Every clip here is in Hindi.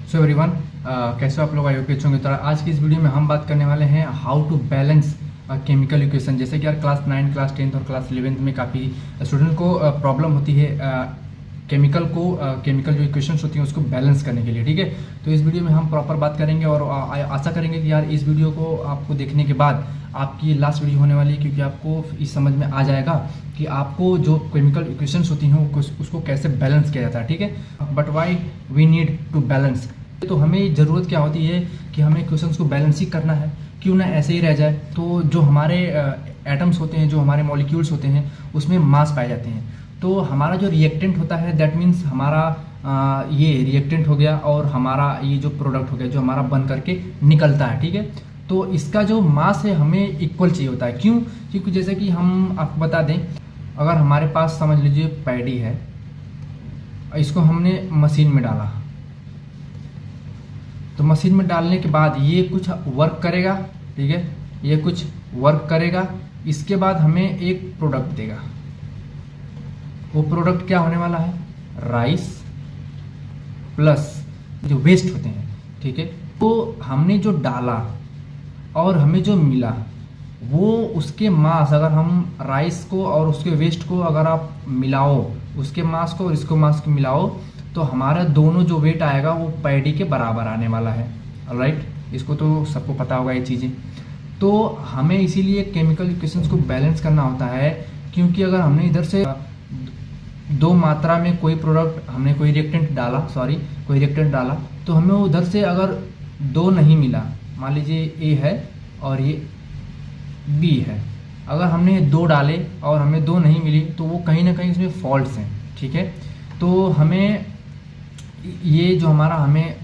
सो एवरीवन, कैसे हो आप लोग? आई होप अच्छे होंगे। तो आज की इस वीडियो में हम बात करने वाले हैं how to balance chemical equation. जैसे कि यार क्लास 9, क्लास 10 और क्लास 11 में काफ़ी स्टूडेंट को प्रॉब्लम होती है केमिकल जो इक्वेशंस होती हैं उसको बैलेंस करने के लिए। ठीक है, तो इस वीडियो में हम प्रॉपर बात करेंगे और आशा करेंगे कि यार इस वीडियो को आपको देखने के बाद आपकी लास्ट वीडियो होने वाली है, क्योंकि आपको इस समझ में आ जाएगा कि आपको जो केमिकल इक्वेशंस होती हैं उसको कैसे बैलेंस किया जाता है। ठीक है, but why we need to balance. तो हमें ज़रूरत क्या होती है कि हमें इक्वेशंस को बैलेंस ही करना है, क्यों ना ऐसे ही रह जाए। तो जो हमारे एटम्स होते हैं, जो हमारे मॉलिक्यूल्स होते हैं, उसमें मास पाए जाते हैं। तो हमारा जो रिएक्टेंट होता है दैट मीन्स हमारा ये रिएक्टेंट हो गया और हमारा ये जो प्रोडक्ट हो गया जो हमारा बन करके निकलता है। ठीक है, तो इसका जो मास है हमें इक्वल चाहिए होता है। क्यों? क्योंकि जैसे कि हम आपको बता दें, अगर हमारे पास समझ लीजिए पैडी है, इसको हमने मशीन में डाला, तो मशीन में डालने के बाद ये कुछ वर्क करेगा। ठीक है, ये कुछ वर्क करेगा, इसके बाद हमें एक प्रोडक्ट देगा। वो प्रोडक्ट क्या होने वाला है? राइस प्लस जो वेस्ट होते हैं। ठीक है, तो हमने जो डाला और हमें जो मिला वो उसके मास, अगर हम राइस को और उसके वेस्ट को अगर आप मिलाओ, उसके मास को और इसको मास को मिलाओ, तो हमारा दोनों जो वेट आएगा वो पैडी के बराबर आने वाला है। राइट, इसको तो सबको पता होगा ये चीज़ें। तो हमें इसीलिए केमिकल इक्वेशंस को बैलेंस करना होता है, क्योंकि अगर हमने इधर से दो मात्रा में कोई प्रोडक्ट, हमने कोई रिएक्टेंट डाला, तो हमें उधर से अगर दो नहीं मिला, मान लीजिए ए है और ये बी है, अगर हमने दो डाले और हमें दो नहीं मिली तो वो कहीं ना कहीं इसमें फॉल्ट्स हैं। ठीक है, तो हमें ये जो हमें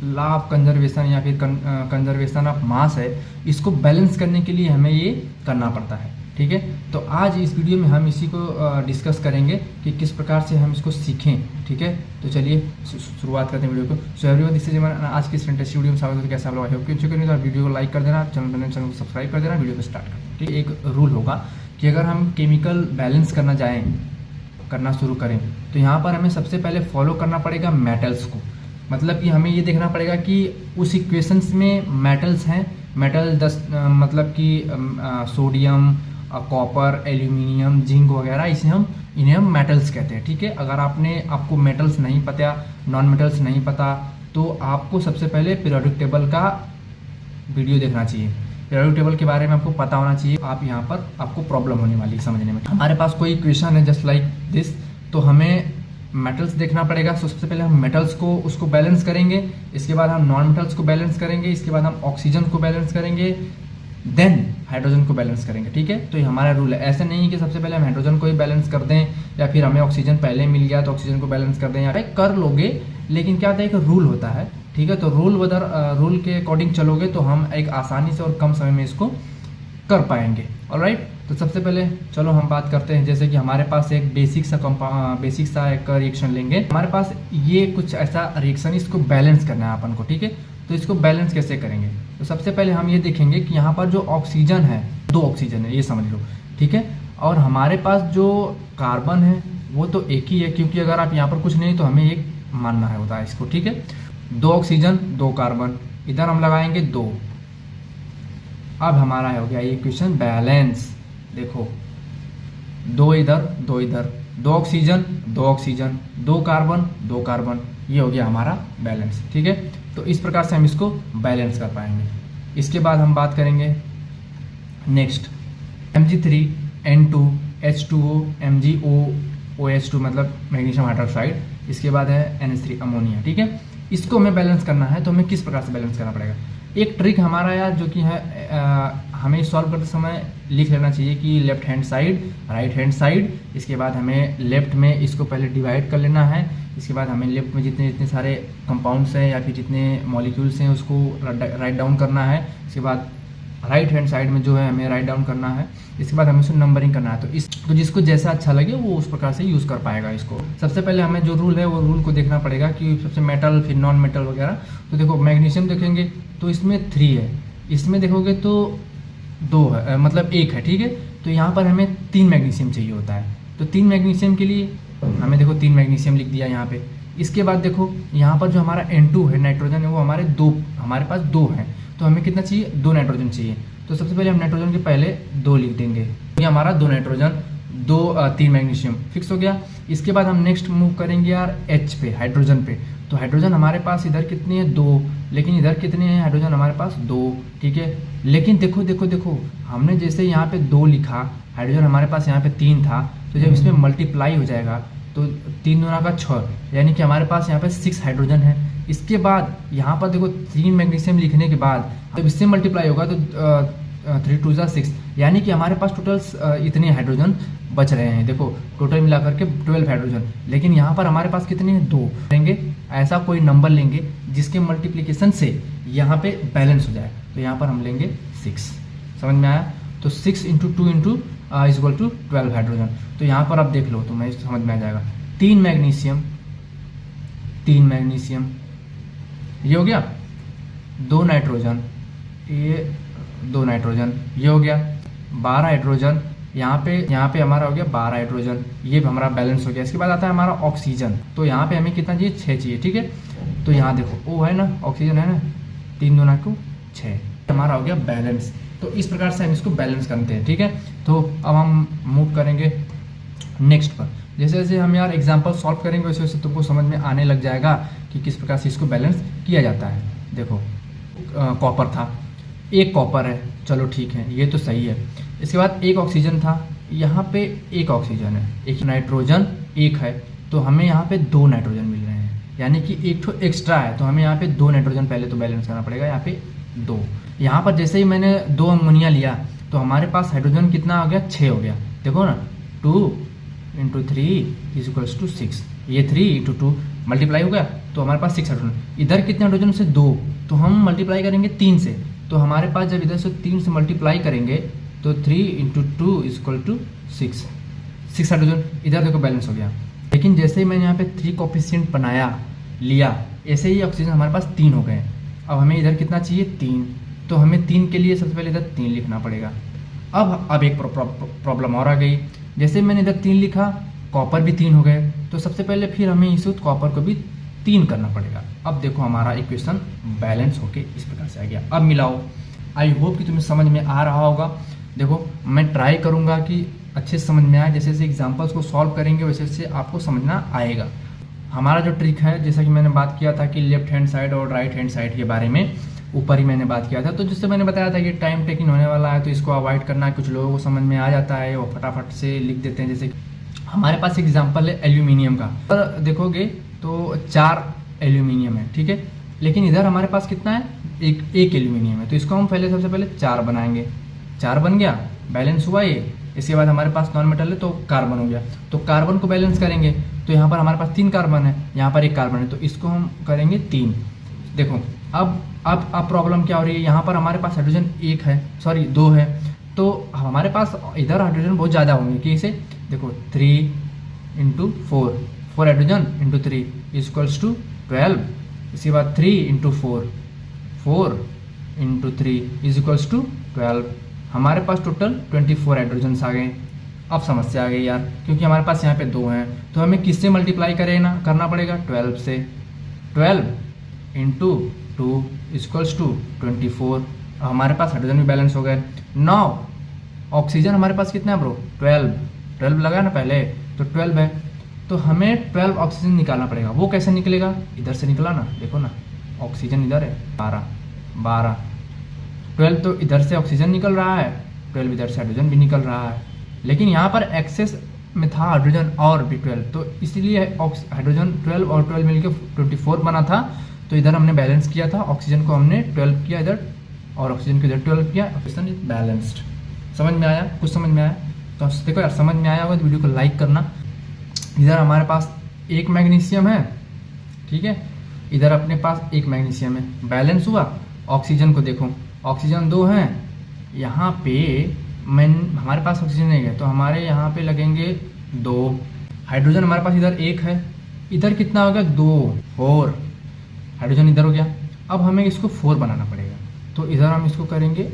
लॉ ऑफ कंजर्वेशन या फिर कंजर्वेशन ऑफ मास है, इसको बैलेंस करने के लिए हमें ये करना पड़ता है। ठीक है, तो आज इस वीडियो में हम इसी को डिस्कस करेंगे कि किस प्रकार से हम इसको सीखें। ठीक है, तो चलिए शुरुआत करते हैं वीडियो को। सो एवरीवन, दिस इज आज की इस फैंटेस्टिक वीडियो में स्वागत है। कैसा आप लोग? आई होप कि अच्छे करेंगे। तो वीडियो को लाइक कर देना, चैनल को सब्सक्राइब कर देना, वीडियो को स्टार्ट करते हैं। ठीक है, एक रूल होगा कि अगर हम केमिकल बैलेंस करना शुरू करें तो यहाँ पर हमें सबसे पहले फॉलो करना पड़ेगा मेटल्स को। मतलब कि हमें ये देखना पड़ेगा कि उस इक्वेशंस में मेटल्स हैं, मेटल 10 मतलब कि सोडियम, कॉपर, एल्यूमिनियम, जिंक वगैरह, इन्हें हम मेटल्स कहते हैं। ठीक है, अगर आपको मेटल्स नहीं पता, नॉन मेटल्स नहीं पता, तो आपको सबसे पहले पीरियोडिक टेबल का वीडियो देखना चाहिए। पीरियोडिक टेबल के बारे में आपको पता होना चाहिए। आप यहाँ पर आपको प्रॉब्लम होने वाली है समझने में। हमारे पास कोई इक्वेशन है जस्ट लाइक दिस, तो हमें मेटल्स देखना पड़ेगा। तो सबसे पहले हम मेटल्स को उसको बैलेंस करेंगे, इसके बाद हम नॉन मेटल्स को बैलेंस करेंगे, इसके बाद हम ऑक्सीजन को बैलेंस करेंगे, देन हाइड्रोजन को बैलेंस करेंगे। ठीक है, तो ये हमारा रूल है। ऐसे नहीं कि सबसे पहले हम हाइड्रोजन को ही बैलेंस कर दें या फिर हमें ऑक्सीजन पहले मिल गया तो ऑक्सीजन को बैलेंस कर दें, या कर लोगे, लेकिन क्या होता है, एक रूल होता है। ठीक है, तो रूल के अकॉर्डिंग चलोगे तो हम एक आसानी से और कम समय में इसको कर पाएंगे। ऑलराइट, तो सबसे पहले चलो हम बात करते हैं। जैसे कि हमारे पास एक बेसिक सा एक रिएक्शन लेंगे। हमारे पास ये कुछ ऐसा रिएक्शन, इसको बैलेंस करना है अपन को। ठीक है, तो इसको बैलेंस कैसे करेंगे? तो सबसे पहले हम ये देखेंगे कि यहाँ पर जो ऑक्सीजन है, 2 ऑक्सीजन है, ये समझ लो। ठीक है, और हमारे पास जो कार्बन है वो तो एक ही है, क्योंकि अगर आप यहाँ पर कुछ नहीं तो हमें एक मानना है होता है इसको। ठीक है, 2 ऑक्सीजन 2 कार्बन, इधर हम लगाएंगे 2। अब हमारा हो गया ये इक्वेशन बैलेंस। देखो, 2 इधर 2 इधर, 2 ऑक्सीजन 2 ऑक्सीजन, 2 कार्बन 2 कार्बन, ये हो गया हमारा बैलेंस। ठीक है, तो इस प्रकार से हम इसको बैलेंस कर पाएंगे। इसके बाद हम बात करेंगे next Mg3N2 H2O MgO OH2 मतलब मैग्नीशियम हाइड्रोक्साइड, इसके बाद है NH3 अमोनिया। ठीक है, इसको हमें बैलेंस करना है, तो हमें किस प्रकार से बैलेंस करना पड़ेगा? एक ट्रिक हमारा यार जो कि है, हमें सॉल्व करते समय लिख लेना चाहिए कि left hand side, right hand side, इसके बाद हमें लेफ्ट में इसको पहले डिवाइड कर लेना है, इसके बाद हमें लेफ्ट में जितने सारे कंपाउंड्स हैं या फिर जितने मॉलिक्यूल्स हैं उसको राइट डाउन करना है, इसके बाद राइट हैंड साइड में जो है हमें राइट डाउन करना है, इसके बाद हमें इसको नंबरिंग करना है। तो जिसको जैसा अच्छा लगे वो उस प्रकार से यूज़ कर पाएगा इसको। सबसे पहले हमें जो रूल है वो रूल को देखना पड़ेगा कि सबसे मेटल फिर नॉन मेटल वगैरह। तो देखो, मैग्नीशियम देखेंगे तो इसमें 3 है, इसमें देखोगे तो 2 है, मतलब 1 है। ठीक है, तो यहाँ पर हमें 3 मैग्नीशियम चाहिए होता है। तो 3 मैग्नीशियम के लिए हमें देखो 3 मैग्नीशियम लिख दिया यहाँ पे। इसके बाद देखो यहाँ पर जो हमारा N2 है नाइट्रोजन है वो हमारे पास दो हैं, तो हमें कितना चाहिए, 2 नाइट्रोजन चाहिए। तो सबसे पहले हम नाइट्रोजन के पहले 2 लिख देंगे, ये हमारा 2 नाइट्रोजन 3 मैग्नीशियम फिक्स हो गया। इसके बाद हम नेक्स्ट मूव करेंगे यार H पे, हाइड्रोजन पे। तो हाइड्रोजन हमारे पास इधर कितनी है, 2, लेकिन इधर कितनी है हाइड्रोजन हमारे पास 2, ठीक है। लेकिन देखो देखो देखो हमने जैसे यहाँ पे 2 लिखा, हाइड्रोजन हमारे पास यहाँ पे 3 था, तो जब इसमें मल्टीप्लाई हो जाएगा तो 3 दूना का 6, यानी कि हमारे पास यहाँ पे 6 हाइड्रोजन है। इसके बाद यहाँ पर देखो 3 मैग्नीशियम लिखने के बाद जब इससे मल्टीप्लाई होगा तो 3 2 6, यानी कि हमारे पास टोटल इतने हाइड्रोजन बच रहे हैं। देखो टोटल मिलाकर के 12 हाइड्रोजन, लेकिन यहाँ पर हमारे पास कितने हैं, 2 लेंगे। ऐसा कोई नंबर लेंगे जिसके मल्टीप्लिकेशन से यहाँ पे बैलेंस हो जाए, तो यहाँ पर हम लेंगे 6। समझ में आया? तो 6 × 2 = 12 हाइड्रोजन। तो यहाँ पर आप देख लो तो मैं समझ में आ जाएगा। 3 मैग्नीशियम ये हो गया, 2 नाइट्रोजन, ये 2 नाइट्रोजन ये हो गया, 12 हाइड्रोजन, यहाँ पे हमारा हो गया 12 हाइड्रोजन, ये हमारा बैलेंस हो गया। इसके बाद आता है हमारा ऑक्सीजन, तो यहाँ पे हमें कितना चाहिए, 6 चाहिए, ठीक है। तो यहाँ देखो O है ना, ऑक्सीजन है ना, 3 दूना को 6, हमारा हो गया बैलेंस। तो इस प्रकार से हम इसको बैलेंस करते हैं, ठीक है। तो अब हम मूव करेंगे नेक्स्ट पर। जैसे जैसे हम यार एग्जाम्पल सॉल्व करेंगे वैसे वैसे तुमको समझ में आने लग जाएगा कि किस प्रकार से इसको बैलेंस किया जाता है। देखो कॉपर था, एक कॉपर है, चलो ठीक है ये तो सही है। इसके बाद एक ऑक्सीजन था, यहाँ पे एक ऑक्सीजन है, एक नाइट्रोजन एक है, तो हमें यहाँ पे 2 नाइट्रोजन मिल रहे हैं, यानी कि एक तो एक्स्ट्रा है, तो हमें यहाँ पे 2 नाइट्रोजन पहले तो बैलेंस करना पड़ेगा। यहाँ पे 2, यहाँ पर जैसे ही मैंने 2 अमोनिया लिया तो हमारे पास हाइड्रोजन कितना हो गया, 6 हो गया। देखो ना 2 × 3 = 6, ये 3 × 2 मल्टीप्लाई हो गया तो हमारे पास 6 हाइड्रोजन। इधर कितने हाइड्रोजन से 2, तो हम मल्टीप्लाई करेंगे 3 से, तो हमारे पास जब इधर से 3 से मल्टीप्लाई करेंगे तो 3 × 2 = 6 हाइड्रोजन। इधर देखो बैलेंस हो गया। लेकिन जैसे ही मैंने यहाँ पे 3 कोफिशिएंट लिया, ऐसे ही ऑक्सीजन हमारे पास 3 हो गए। अब हमें इधर कितना चाहिए, 3, तो हमें 3 के लिए सबसे पहले इधर 3 लिखना पड़ेगा। अब एक प्रॉब्लम और आ गई, जैसे मैंने इधर 3 लिखा, कॉपर भी 3 हो गए, तो सबसे पहले फिर हमें इस कॉपर को भी 3 करना पड़ेगा। अब देखो हमारा इक्वेशन बैलेंस होके इस प्रकार से आ गया। अब मिलाओ, आई होप कि तुम्हें समझ में आ रहा होगा। देखो मैं ट्राई करूंगा कि अच्छे से समझ में आए, जैसे जैसे एग्जांपल्स को सॉल्व करेंगे वैसे वैसे आपको समझना आएगा। हमारा जो ट्रिक है, जैसा कि मैंने बात किया था कि लेफ्ट हैंड साइड और राइट हैंड साइड के बारे में ऊपर ही मैंने बात किया था, तो जिससे मैंने बताया था कि टाइम टेकिंग होने वाला है तो इसको अवॉइड करना है। कुछ लोगों को समझ में आ जाता है, वो फटाफट से लिख देते हैं। जैसे हमारे पास एग्जाम्पल है एल्यूमिनियम का, पर देखोगे तो 4 एल्यूमिनियम है, ठीक है, लेकिन इधर हमारे पास कितना है, एक एल्यूमिनियम है, तो इसको हम सबसे पहले 4 बनाएंगे। 4 बन गया, बैलेंस हुआ ये। इसके बाद हमारे पास नॉन मेटल है तो कार्बन हो गया, तो कार्बन को बैलेंस करेंगे, तो यहाँ पर हमारे पास 3 कार्बन है, यहाँ पर 1 कार्बन है, तो इसको हम करेंगे 3। देखो अब प्रॉब्लम क्या हो रही है, यहाँ पर हमारे पास हाइड्रोजन 2 है, तो हमारे पास इधर हाइड्रोजन बहुत ज़्यादा होंगे। कैसे, देखो 3 × 4 हाइड्रोजन × 3 = 12। इसके बाद 3 × 4 × 3 = 12। हमारे पास टोटल 24 हाइड्रोजन आ गए। अब समस्या आ गई यार, क्योंकि हमारे पास यहाँ पे 2 हैं, तो हमें किससे मल्टीप्लाई करना पड़ेगा, 12 से। 12 × 2 = 24। हमारे पास हाइड्रोजन भी बैलेंस हो गए। 9 ऑक्सीजन हमारे पास कितना है ब्रो, 12 लगा ना पहले, तो 12 है, तो हमें 12 ऑक्सीजन निकालना पड़ेगा। वो कैसे निकलेगा, इधर से निकला ना, देखो ना ऑक्सीजन इधर है, 12 12 तो इधर से ऑक्सीजन निकल रहा है, 12 इधर से हाइड्रोजन भी निकल रहा है, लेकिन यहाँ पर एक्सेस में था हाइड्रोजन और भी 12, तो इसीलिए हाइड्रोजन 12 और 12 मिलकर 24 बना था। तो इधर हमने बैलेंस किया था, ऑक्सीजन को हमने 12 किया इधर और ऑक्सीजन को इधर 12 किया, ऑक्सीजन इज बैलेंस्ड। समझ में आया, कुछ समझ में आया तो देखो यार, समझ में आया होगा तो वीडियो को लाइक करना। इधर हमारे पास 1 मैग्नीशियम है, ठीक है, इधर अपने पास 1 मैग्नीशियम है, बैलेंस हुआ। ऑक्सीजन को देखो, ऑक्सीजन 2 हैं, यहाँ पे हमारे पास ऑक्सीजन नहीं है, तो हमारे यहाँ पे लगेंगे 2। हाइड्रोजन हमारे पास इधर 1 है, इधर कितना हो गया, 2 4 हाइड्रोजन इधर हो गया। अब हमें इसको 4 बनाना पड़ेगा, तो इधर हम इसको करेंगे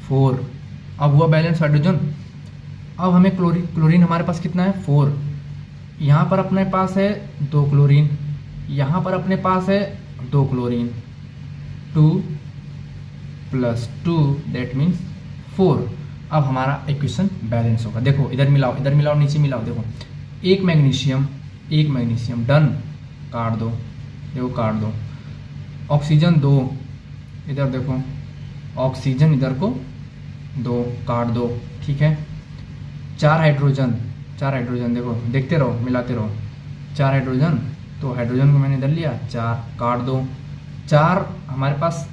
4। अब हुआ बैलेंस हाइड्रोजन। अब हमें क्लोरीन हमारे पास कितना है, 4। यहाँ पर अपने पास है 2 क्लोरीन, यहाँ पर अपने पास है 2 क्लोरीन, 2 + 2 दैट मीन्स 4। अब हमारा इक्वेशन बैलेंस होगा। देखो इधर मिलाओ नीचे मिलाओ। देखो एक मैग्नीशियम डन, काट दो, देखो काट दो। ऑक्सीजन 2, इधर देखो ऑक्सीजन इधर को 2, काट दो, ठीक है। 4 हाइड्रोजन देखो, देखते रहो मिलाते रहो। 4 हाइड्रोजन, तो हाइड्रोजन को मैंने इधर लिया, 4 काट दो। 4 हमारे पास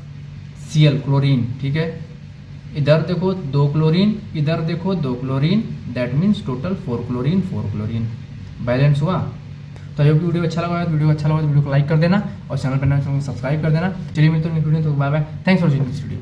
Cl क्लोरीन, ठीक है। इधर देखो 2 क्लोरीन, इधर देखो 2 chlorine, that means total 4 chlorine. Balance हुआ। तो आई होप वीडियो अच्छा लगा तो वीडियो को लाइक कर देना और चैनल पर नए तो सब्सक्राइब कर देना। चलिए मिलते हैं नेक्स्ट वीडियो, तो bye bye, thanks for watching this video.